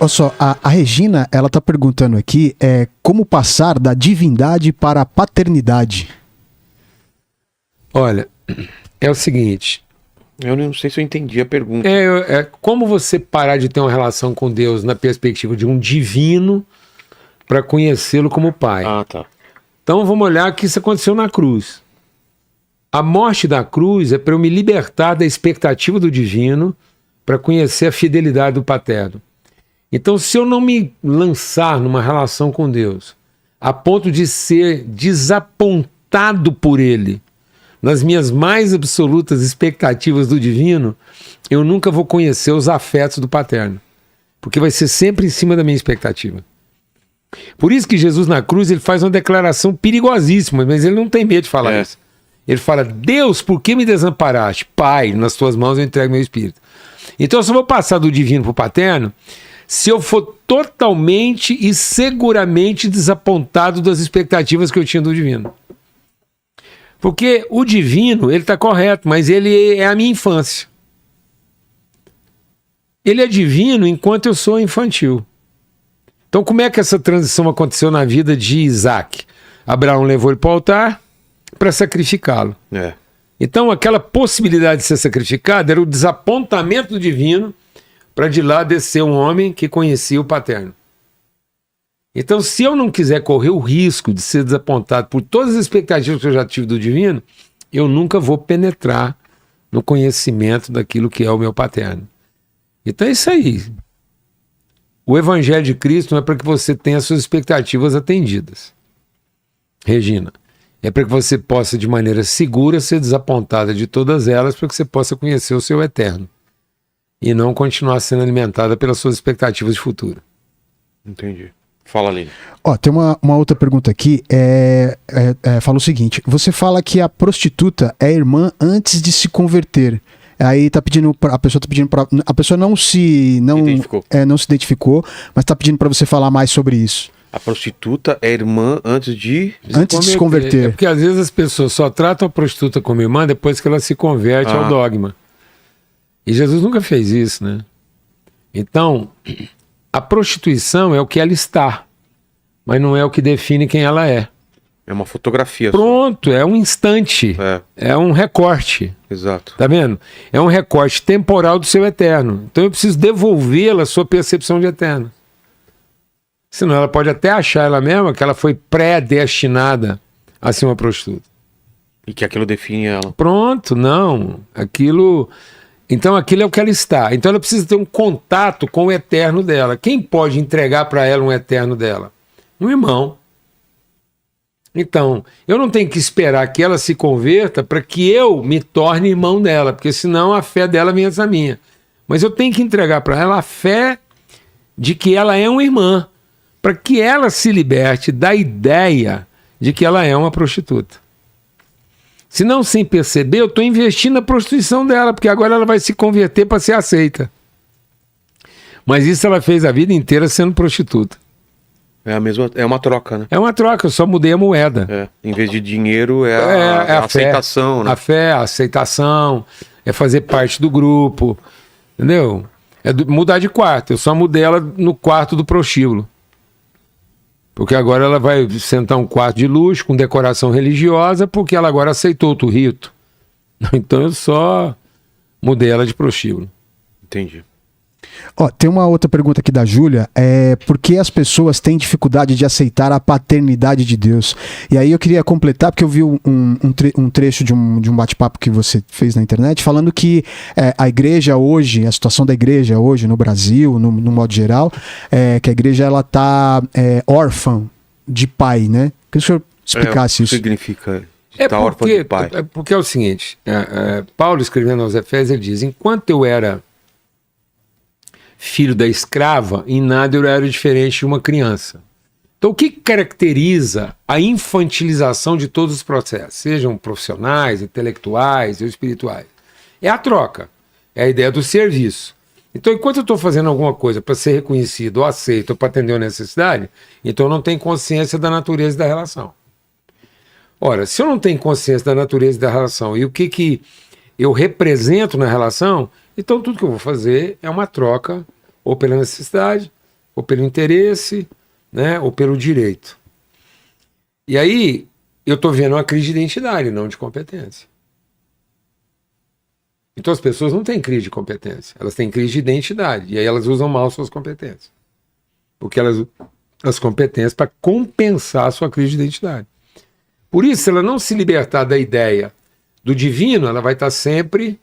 Olha só, a Regina, ela tá perguntando aqui, como passar da divindade para a paternidade? Olha, é o seguinte... Eu não sei se eu entendi a pergunta. Como você parar de ter uma relação com Deus na perspectiva de um divino para conhecê-lo como pai. Ah, tá. Então vamos olhar que isso aconteceu na cruz. A morte da cruz é para eu me libertar da expectativa do divino para conhecer a fidelidade do paterno. Então, se eu não me lançar numa relação com Deus a ponto de ser desapontado por ele nas minhas mais absolutas expectativas do divino, eu nunca vou conhecer os afetos do paterno, porque vai ser sempre em cima da minha expectativa. Por isso que Jesus na cruz ele faz uma declaração perigosíssima, mas ele não tem medo de falar isso. Ele fala: Deus, por que me desamparaste? Pai, nas tuas mãos eu entrego meu espírito. Então eu só vou passar do divino para o paterno se eu for totalmente e seguramente desapontado das expectativas que eu tinha do divino. Porque o divino, ele está correto, mas ele é a minha infância. Ele é divino enquanto eu sou infantil. Então como é que essa transição aconteceu na vida de Isaac? Abraão levou ele para o altar para sacrificá-lo. Então aquela possibilidade de ser sacrificado era o desapontamento do divino para de lá descer um homem que conhecia o paterno. Então, se eu não quiser correr o risco de ser desapontado por todas as expectativas que eu já tive do divino, eu nunca vou penetrar no conhecimento daquilo que é o meu paterno. Então é isso aí. O Evangelho de Cristo não é para que você tenha suas expectativas atendidas, Regina. É para que você possa, de maneira segura, ser desapontada de todas elas, para que você possa conhecer o seu eterno e não continuar sendo alimentada pelas suas expectativas de futuro. Entendi. Fala, Aline. Tem uma outra pergunta aqui. Fala o seguinte: você fala que a prostituta é irmã antes de se converter. Aí tá pedindo a pessoa a pessoa não se identificou, mas tá pedindo para você falar mais sobre isso. A prostituta é irmã antes de se converter. É porque às vezes as pessoas só tratam a prostituta como irmã depois que ela se converte ao dogma. E Jesus nunca fez isso, né? Então, a prostituição é o que ela está, mas não é o que define quem ela é. É uma fotografia. Pronto, é um instante. É um recorte. Exato. Tá vendo? É um recorte temporal do seu eterno. Então eu preciso devolvê-la a sua percepção de eterno. Senão ela pode até achar ela mesma que ela foi predestinada a ser uma prostituta. E que aquilo define ela. Pronto, não. Então aquilo é o que ela está. Então ela precisa ter um contato com o eterno dela. Quem pode entregar para ela um eterno dela? Um irmão. Então, eu não tenho que esperar que ela se converta para que eu me torne irmão dela, porque senão a fé dela vem essa minha. Mas eu tenho que entregar para ela a fé de que ela é uma irmã, para que ela se liberte da ideia de que ela é uma prostituta. Senão, sem perceber, eu estou investindo na prostituição dela, porque agora ela vai se converter para ser aceita. Mas isso ela fez a vida inteira sendo prostituta. É uma troca, né? É uma troca, eu só mudei a moeda. Em vez de dinheiro, a aceitação, né? A fé, a aceitação, é fazer parte do grupo, entendeu? Mudar de quarto, eu só mudei ela no quarto do prostíbulo. Porque agora ela vai sentar um quarto de luxo, com decoração religiosa, porque ela agora aceitou outro rito. Então eu só mudei ela de prostíbulo. Entendi. Tem uma outra pergunta aqui da Júlia, por que as pessoas têm dificuldade de aceitar a paternidade de Deus? E aí eu queria completar, porque eu vi um trecho de um bate-papo que você fez na internet, falando que a igreja hoje, a situação da igreja hoje no Brasil, no modo geral, que a igreja ela tá órfã de pai, né? Queria que o senhor explicasse isso. O que significa estar órfã de pai? Porque é o seguinte, Paulo escrevendo aos Efésios, ele diz: enquanto eu era filho da escrava, em nada eu era diferente de uma criança. Então o que caracteriza a infantilização de todos os processos, sejam profissionais, intelectuais ou espirituais? É a troca, é a ideia do serviço. Então enquanto eu estou fazendo alguma coisa para ser reconhecido ou aceito ou para atender uma necessidade, então eu não tenho consciência da natureza da relação. Ora, se eu não tenho consciência da natureza da relação e o que eu represento na relação, então tudo que eu vou fazer é uma troca ou pela necessidade ou pelo interesse, né, ou pelo direito. E aí eu estou vendo uma crise de identidade, não de competência. Então as pessoas não têm crise de competência, elas têm crise de identidade, e aí elas usam mal suas competências. Porque elas usam as competências para compensar a sua crise de identidade. Por isso, se ela não se libertar da ideia do divino, ela vai estar sempre...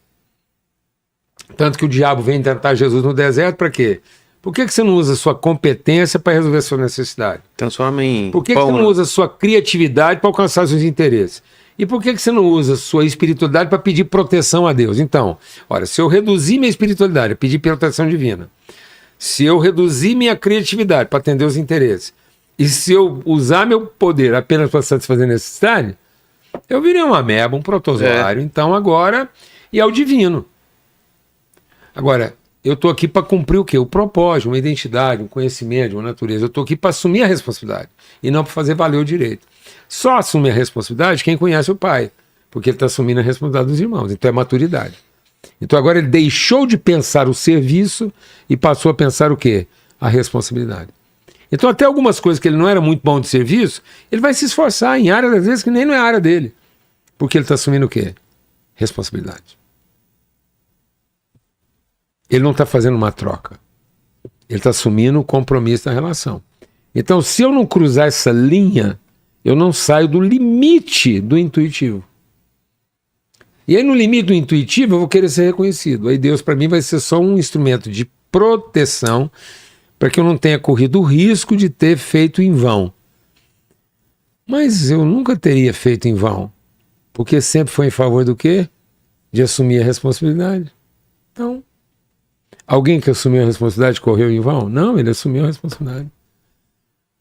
Tanto que o diabo vem tentar Jesus no deserto para quê? Por que você não usa a sua competência para resolver a sua necessidade? Transforma em Por que você não usa a sua criatividade para alcançar seus interesses? E por que você não usa a sua espiritualidade para pedir proteção a Deus? Então, olha, se eu reduzir minha espiritualidade a pedir proteção divina, se eu reduzir minha criatividade para atender os interesses, e se eu usar meu poder apenas para satisfazer a necessidade, eu virei uma ameba, um protozoário. Então agora, e é o divino. Agora, eu estou aqui para cumprir o quê? O propósito, uma identidade, um conhecimento, uma natureza. Eu estou aqui para assumir a responsabilidade e não para fazer valer o direito. Só assume a responsabilidade quem conhece o pai, porque ele está assumindo a responsabilidade dos irmãos. Então é maturidade. Então agora ele deixou de pensar o serviço e passou a pensar o quê? A responsabilidade. Então até algumas coisas que ele não era muito bom de serviço, ele vai se esforçar em áreas, às vezes, que nem não é a área dele. Porque ele está assumindo o quê? Responsabilidade. Ele não está fazendo uma troca. Ele está assumindo o compromisso da relação. Então, se eu não cruzar essa linha, eu não saio do limite do intuitivo. E aí, no limite do intuitivo, eu vou querer ser reconhecido. Aí Deus, para mim, vai ser só um instrumento de proteção para que eu não tenha corrido o risco de ter feito em vão. Mas eu nunca teria feito em vão, porque sempre foi em favor do quê? De assumir a responsabilidade. Então, alguém que assumiu a responsabilidade correu em vão? Não, ele assumiu a responsabilidade.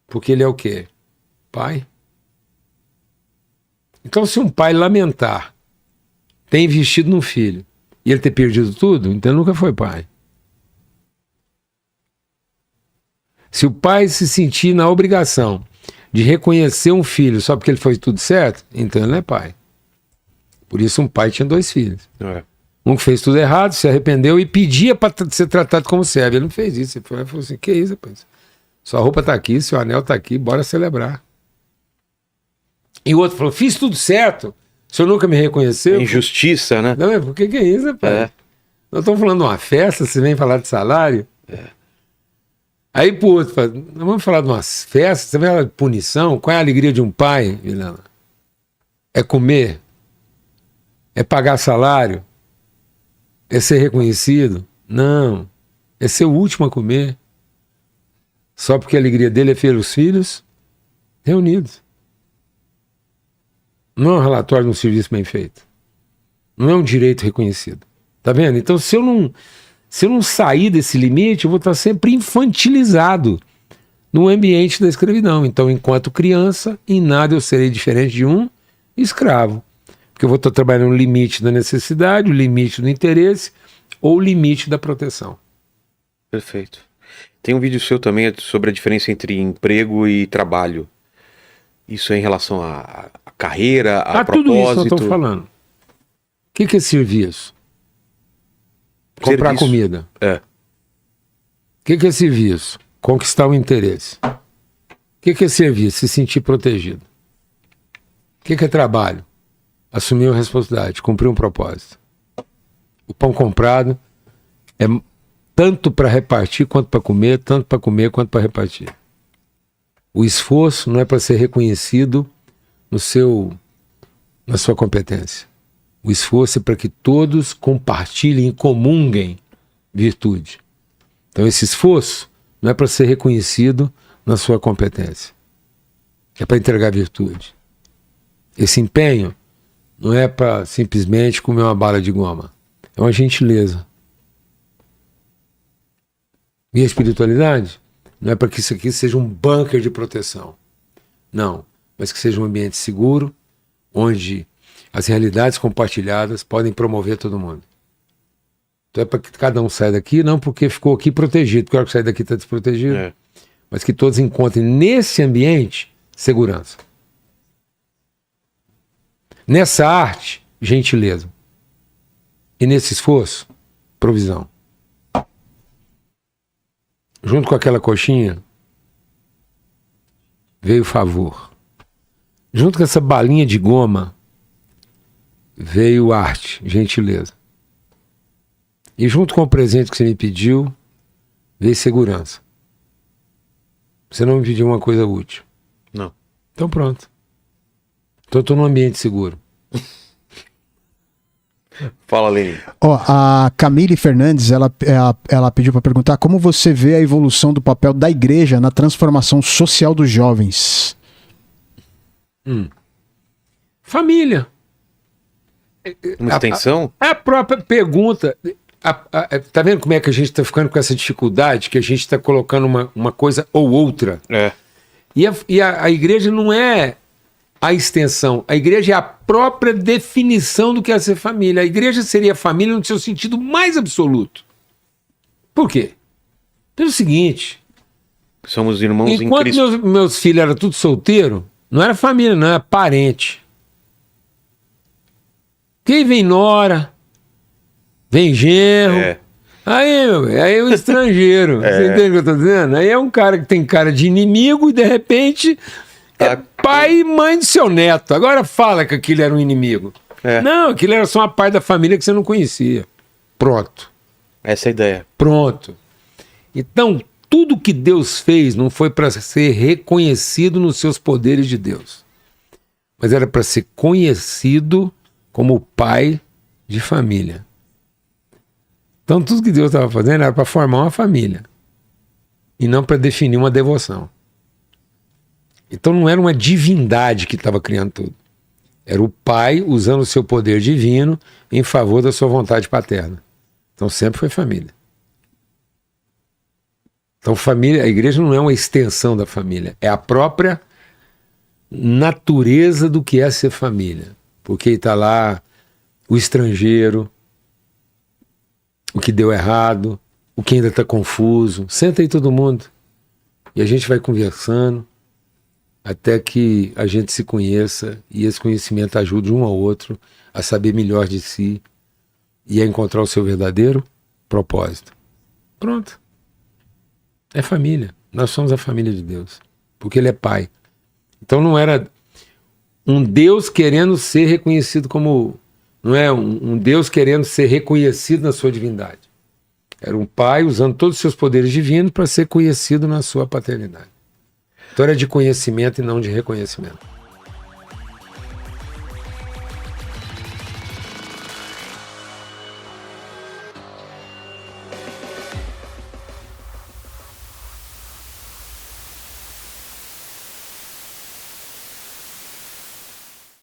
Porque ele é o quê? Pai. Então, se um pai lamentar ter investido no filho e ele ter perdido tudo, então ele nunca foi pai. Se o pai se sentir na obrigação de reconhecer um filho só porque ele fez tudo certo, então ele não é pai. Por isso um pai tinha 2 filhos. Um que fez tudo errado, se arrependeu e pedia para ser tratado como servo. Ele não fez isso. Ele falou assim, que isso, rapaz? Sua roupa está aqui, seu anel está aqui, bora celebrar. E o outro falou, fiz tudo certo, o senhor nunca me reconheceu. Injustiça, né? Não, por que é isso, rapaz? Nós estamos falando de uma festa, você vem falar de salário? Aí pro outro, fala, nós vamos falar de umas festas, você vai falar de punição? Qual é a alegria de um pai, Vilana? É comer? É pagar salário? É ser reconhecido? Não. É ser o último a comer. Só porque a alegria dele é ver os filhos reunidos. Não é um relatório de um serviço bem feito. Não é um direito reconhecido. Tá vendo? Então, se eu não sair desse limite, eu vou estar sempre infantilizado no ambiente da escravidão. Então, enquanto criança, em nada eu serei diferente de um escravo. Porque eu vou estar trabalhando no limite da necessidade, o limite do interesse ou o limite da proteção. Perfeito. Tem um vídeo seu também sobre a diferença entre emprego e trabalho. Isso é em relação à carreira, a propósito. Tudo isso nós estamos falando. O que é serviço? Comprar Serviço. Comida. É. O que é serviço? Conquistar o interesse. O que é serviço? Se sentir protegido. O que é trabalho? Assumir uma responsabilidade, cumprir um propósito. O pão comprado é tanto para repartir quanto para comer, tanto para comer quanto para repartir. O esforço não é para ser reconhecido na sua competência. O esforço é para que todos compartilhem e comunguem virtude. Então esse esforço não é para ser reconhecido na sua competência. É para entregar virtude. Esse empenho não é para simplesmente comer uma bala de goma. É uma gentileza. E a espiritualidade não é para que isso aqui seja um bunker de proteção. Não, mas que seja um ambiente seguro, onde as realidades compartilhadas podem promover todo mundo. Então é para que cada um saia daqui, não porque ficou aqui protegido, porque a hora que sair daqui está desprotegido, mas que todos encontrem nesse ambiente segurança. Nessa arte, gentileza. E nesse esforço, provisão. João junto com aquela coxinha, veio favor. Junto com essa balinha de goma, veio arte, gentileza. E junto com o presente que você me pediu, veio segurança. Você não me pediu uma coisa útil. Não. Então pronto. Então eu estou num ambiente seguro. Fala, Lenin. Ó, a Camille Fernandes, ela pediu para perguntar como você vê a evolução do papel da igreja na transformação social dos jovens. Família. Uma extensão? A própria pergunta. Tá vendo como é que a gente está ficando com essa dificuldade? Que a gente está colocando uma coisa ou outra. É. E a igreja não é a extensão. A igreja é a própria definição do que é ser família. A igreja seria família no seu sentido mais absoluto. Por quê? Pelo seguinte. Somos irmãos em Enquanto Cristo. meus filhos eram tudo solteiro, não era família, não era parente. Quem vem nora, vem genro. É. Aí, meu bem, aí é um estrangeiro. Você entende o que eu tô dizendo? Aí é um cara que tem cara de inimigo e de repente é pai e mãe do seu neto. Agora fala que aquilo era um inimigo. É. Não, aquilo era só uma parte da família que você não conhecia. Pronto. Essa é a ideia. Pronto. Então, tudo que Deus fez não foi para ser reconhecido nos seus poderes de Deus, mas era para ser conhecido como pai de família. Então, tudo que Deus estava fazendo era para formar uma família e não para definir uma devoção. Então, não era uma divindade que estava criando tudo. Era o pai usando o seu poder divino em favor da sua vontade paterna. Então, sempre foi família. Então, família, a igreja não é uma extensão da família, é a própria natureza do que é ser família. Porque está lá o estrangeiro, o que deu errado, o que ainda está confuso. Senta aí todo mundo e a gente vai conversando até que a gente se conheça e esse conhecimento ajude um ao outro a saber melhor de si e a encontrar o seu verdadeiro propósito. Pronto. É família. Nós somos a família de Deus. Porque Ele é Pai. Então não era um Deus querendo ser reconhecido como... Não é um Deus querendo ser reconhecido na sua divindade. Era um Pai usando todos os seus poderes divinos para ser conhecido na sua paternidade. Então era de conhecimento e não de reconhecimento.